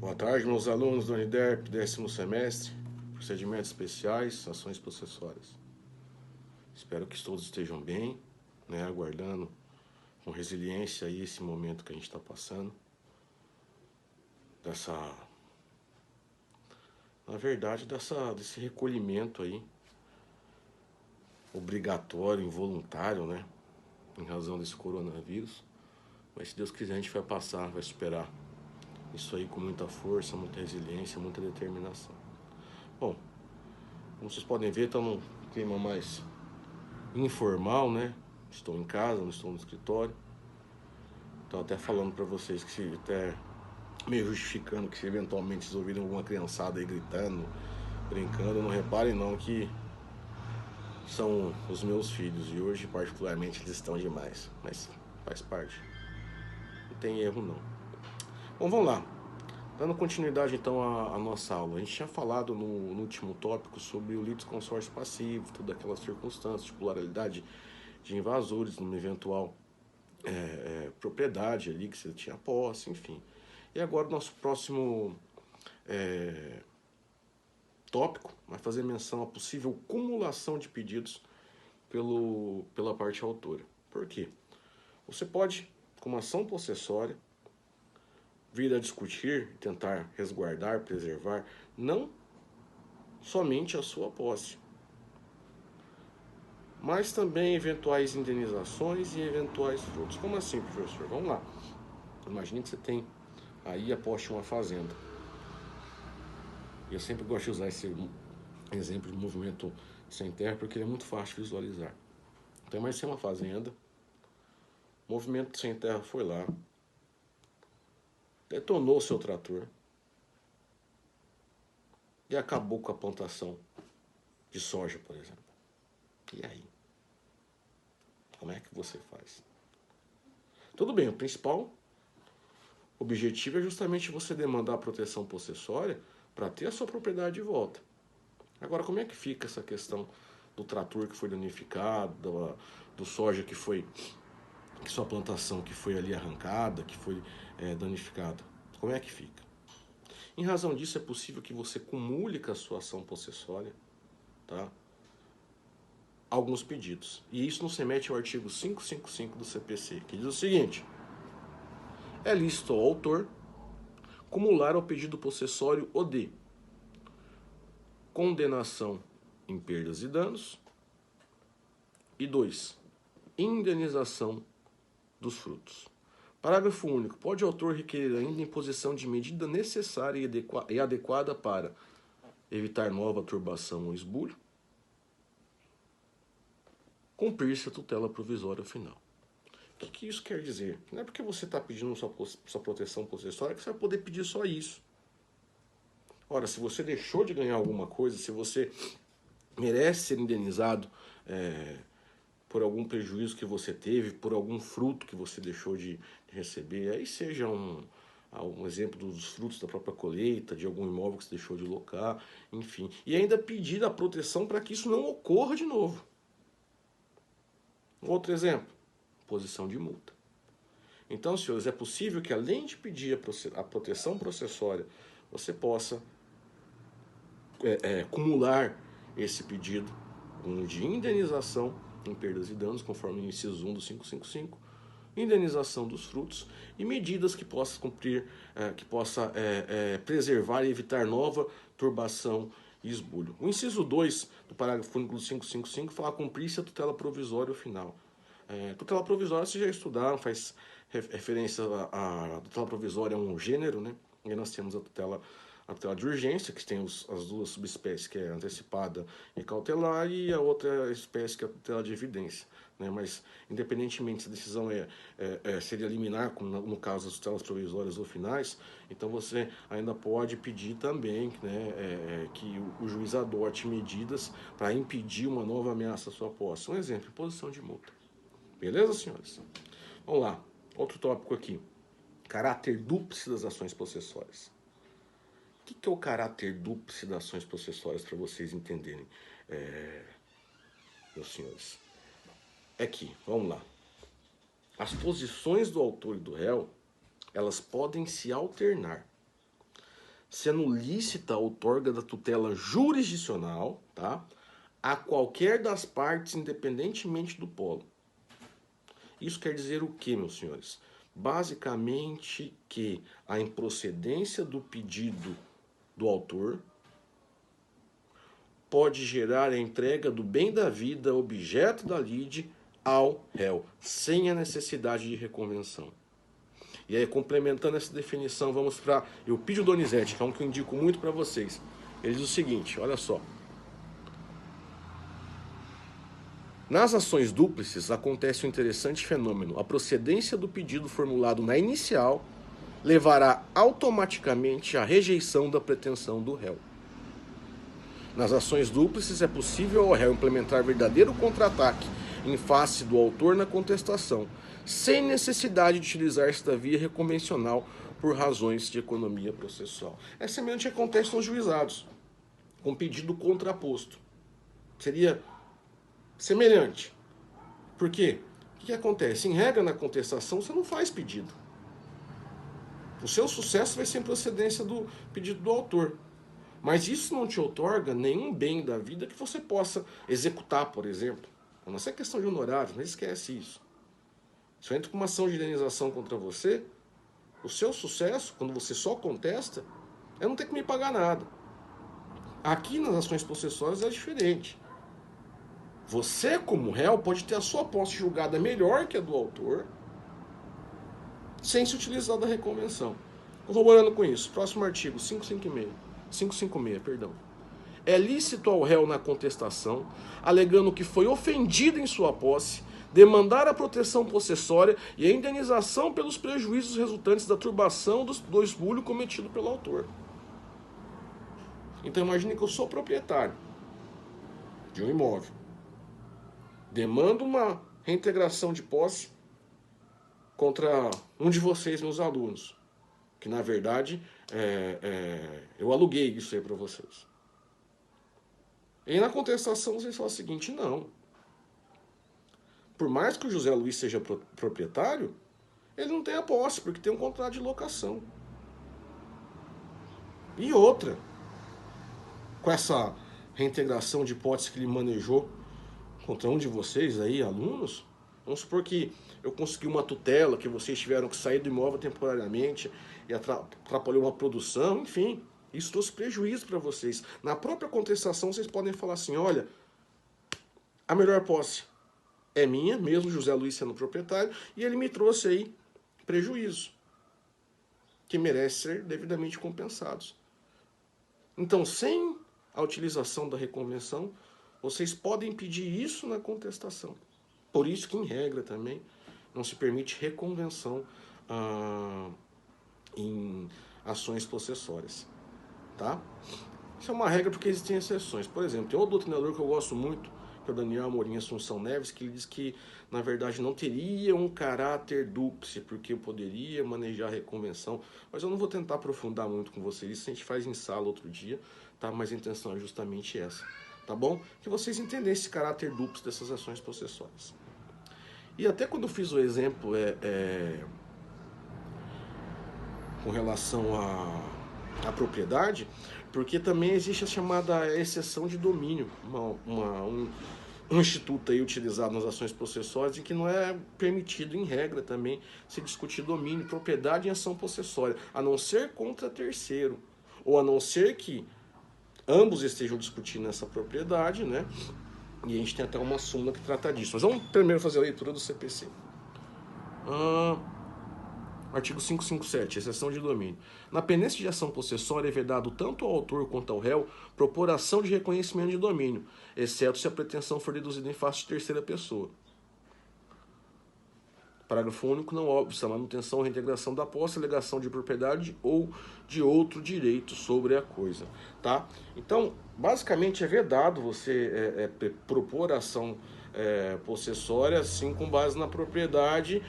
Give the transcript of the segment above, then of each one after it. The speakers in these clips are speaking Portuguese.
Boa tarde, meus alunos do Uniderp, 10º semestre, procedimentos especiais, ações processuais. Espero que todos estejam bem, né, aguardando com resiliência aí esse momento que a gente está passando, desse recolhimento aí, obrigatório, involuntário, né, em razão desse coronavírus. Mas se Deus quiser a gente vai passar, vai superar isso aí com muita força, muita resiliência, muita determinação. Bom, como vocês podem ver, está num clima mais informal, né? Estou em casa, não estou no escritório. Estou até falando para vocês que até meio justificando que se eventualmente vocês ouvirem alguma criançada aí gritando, brincando, não reparem não que são os meus filhos e hoje particularmente eles estão demais, mas faz parte. Não tem erro não. Bom, vamos lá. Dando continuidade então à nossa aula, a gente tinha falado no último tópico sobre o litisconsórcio passivo, todas aquelas circunstâncias de pluralidade de invasores numa eventual propriedade ali que você tinha posse, enfim. E agora o nosso próximo tópico vai fazer menção à possível cumulação de pedidos pela parte autora. Por quê? Você pode, com uma ação possessória, vir a discutir, tentar resguardar, preservar, não somente a sua posse, mas também eventuais indenizações e eventuais frutos. Como assim, professor? Vamos lá. Imagine que você tem aí a posse de uma fazenda. E eu sempre gosto de usar esse exemplo de movimento sem terra porque ele é muito fácil de visualizar. Então, mas se é uma fazenda, o movimento sem terra foi lá, detonou o seu trator e acabou com a plantação de soja, por exemplo. E aí? Como é que você faz? Tudo bem, o principal objetivo é justamente você demandar a proteção possessória para ter a sua propriedade de volta. Agora, como é que fica essa questão do trator que foi danificado, do soja que sua plantação que foi ali arrancada, que foi danificada? Como é que fica? Em razão disso, é possível que você cumule com a sua ação possessória, tá? Alguns pedidos. E isso nos remete ao artigo 555 do CPC, que diz o seguinte: é lícito ao autor cumular ao pedido possessório o de condenação em perdas e danos e 2. Indenização dos frutos. Parágrafo único. Pode o autor requerer ainda imposição de medida necessária e adequada para evitar nova turbação ou esbulho, cumprir-se a tutela provisória final. O que isso quer dizer? Não é porque você está pedindo sua proteção possessória que você vai poder pedir só isso. Ora, se você deixou de ganhar alguma coisa, se você merece ser indenizado por algum prejuízo que você teve, por algum fruto que você deixou de receber, aí seja um exemplo dos frutos da própria colheita, de algum imóvel que você deixou de locar, enfim. E ainda pedir a proteção para que isso não ocorra de novo. Outro exemplo, posição de multa. Então, senhores, é possível que além de pedir a proteção processória, você possa acumular esse pedido de indenização em perdas e danos, conforme o inciso 1 do 555, indenização dos frutos e medidas que possa cumprir, que possa preservar e evitar nova turbação e esbulho. O inciso 2 do parágrafo único do 555 fala cumprir-se a tutela provisória final. Tutela provisória vocês já estudaram, faz referência à tutela provisória, é um gênero, né? E aí nós temos a tutela de urgência, que tem as duas subespécies, que é antecipada e cautelar, e a outra espécie que é a tutela de evidência. Né? Mas, independentemente se a decisão seria liminar, como no caso das tutelas provisórias ou finais, então você ainda pode pedir também, né, que o juiz adote medidas para impedir uma nova ameaça à sua posse. Um exemplo, imposição de multa. Beleza, senhores? Vamos lá. Outro tópico aqui. Caráter dúplice das ações possessórias. O que é o caráter dúplice das ações possessórias, para vocês entenderem, meus senhores? É que, vamos lá, as posições do autor e do réu, elas podem se alternar, sendo lícita a outorga da tutela jurisdicional, tá? A qualquer das partes, independentemente do polo. Isso quer dizer o quê, meus senhores? Basicamente que a improcedência do pedido do autor pode gerar a entrega do bem da vida, objeto da lide, ao réu, sem a necessidade de reconvenção. E aí, complementando essa definição, vamos para Eupídio Donizete, que é um que eu indico muito para vocês. Ele diz o seguinte, olha só. Nas ações dúplices acontece um interessante fenômeno. A procedência do pedido formulado na inicial levará automaticamente à rejeição da pretensão do réu. Nas ações dúplices é possível ao réu implementar verdadeiro contra-ataque em face do autor na contestação, sem necessidade de utilizar esta via reconvencional por razões de economia processual. É semelhante ao que acontece nos juizados, com pedido contraposto. Seria semelhante. Por quê? O que acontece? Em regra, na contestação, você não faz pedido. O seu sucesso vai ser em procedência do pedido do autor. Mas isso não te outorga nenhum bem da vida que você possa executar, por exemplo. A não ser questão de honorários, não esquece isso. Se eu entro com uma ação de indenização contra você, o seu sucesso, quando você só contesta, é não ter que me pagar nada. Aqui nas ações processuais é diferente. Você, como réu, pode ter a sua posse julgada melhor que a do autor, sem se utilizar da reconvenção. Corroborando com isso, próximo artigo, 556, perdão. É lícito ao réu na contestação, alegando que foi ofendido em sua posse, demandar a proteção possessória e a indenização pelos prejuízos resultantes da turbação do esbulho cometido pelo autor. Então imagine que eu sou proprietário de um imóvel. Demando uma reintegração de posse contra um de vocês, meus alunos. Que na verdade eu aluguei isso aí para vocês. E na contestação vocês falam o seguinte, não. Por mais que o José Luiz seja proprietário, ele não tem a posse, porque tem um contrato de locação. E outra, com essa reintegração de posse que ele manejou contra um de vocês aí, alunos, vamos supor que eu consegui uma tutela, que vocês tiveram que sair do imóvel temporariamente e atrapalhou uma produção, enfim, isso trouxe prejuízo para vocês. Na própria contestação vocês podem falar assim, olha, a melhor posse é minha, mesmo José Luiz sendo proprietário, e ele me trouxe aí prejuízo, que merece ser devidamente compensados. Então, sem a utilização da reconvenção, vocês podem pedir isso na contestação. Por isso que, em regra, também não se permite reconvenção em ações possessórias. Tá? Isso é uma regra porque existem exceções. Por exemplo, tem um doutrinador que eu gosto muito, que é o Daniel Amorim Assunção Neves, que ele diz que, na verdade, não teria um caráter dúplice, porque eu poderia manejar a reconvenção. Mas eu não vou tentar aprofundar muito com vocês. Isso a gente faz em sala outro dia, tá? Mas a intenção é justamente essa. Tá bom? Que vocês entendam esse caráter dúplice dessas ações processuais. E até quando eu fiz o exemplo com relação à propriedade, porque também existe a chamada exceção de domínio, um instituto aí utilizado nas ações processuais em que não é permitido, em regra também, se discutir domínio, propriedade em ação possessória, a não ser contra terceiro, ou a não ser que ambos estejam discutindo essa propriedade, né? E a gente tem até uma súmula que trata disso. Mas vamos primeiro fazer a leitura do CPC. Artigo 557, exceção de domínio. Na pendência de ação possessória é vedado tanto ao autor quanto ao réu propor ação de reconhecimento de domínio, exceto se a pretensão for deduzida em face de terceira pessoa. Parágrafo único, não obsta a manutenção ou reintegração da posse, alegação de propriedade ou de outro direito sobre a coisa. Tá? Então, basicamente é vedado você propor ação possessória assim com base na propriedade,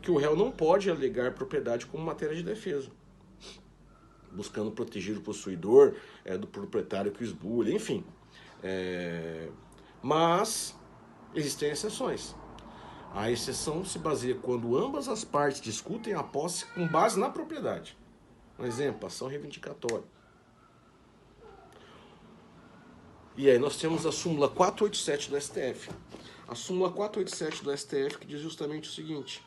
que o réu não pode alegar propriedade como matéria de defesa, buscando proteger o possuidor do proprietário que o esbulha, enfim. Mas existem exceções. A exceção se baseia quando ambas as partes discutem a posse com base na propriedade. Um exemplo, ação reivindicatória. E aí nós temos a súmula 487 do STF. A súmula 487 do STF que diz justamente o seguinte.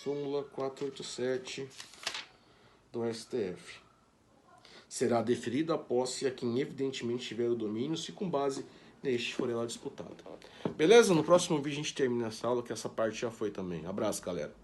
Súmula 487 do STF. Será deferida a posse a quem evidentemente tiver o domínio, se com base neste for ela disputada. Beleza? No próximo vídeo a gente termina essa aula, que essa parte já foi também. Abraço, galera.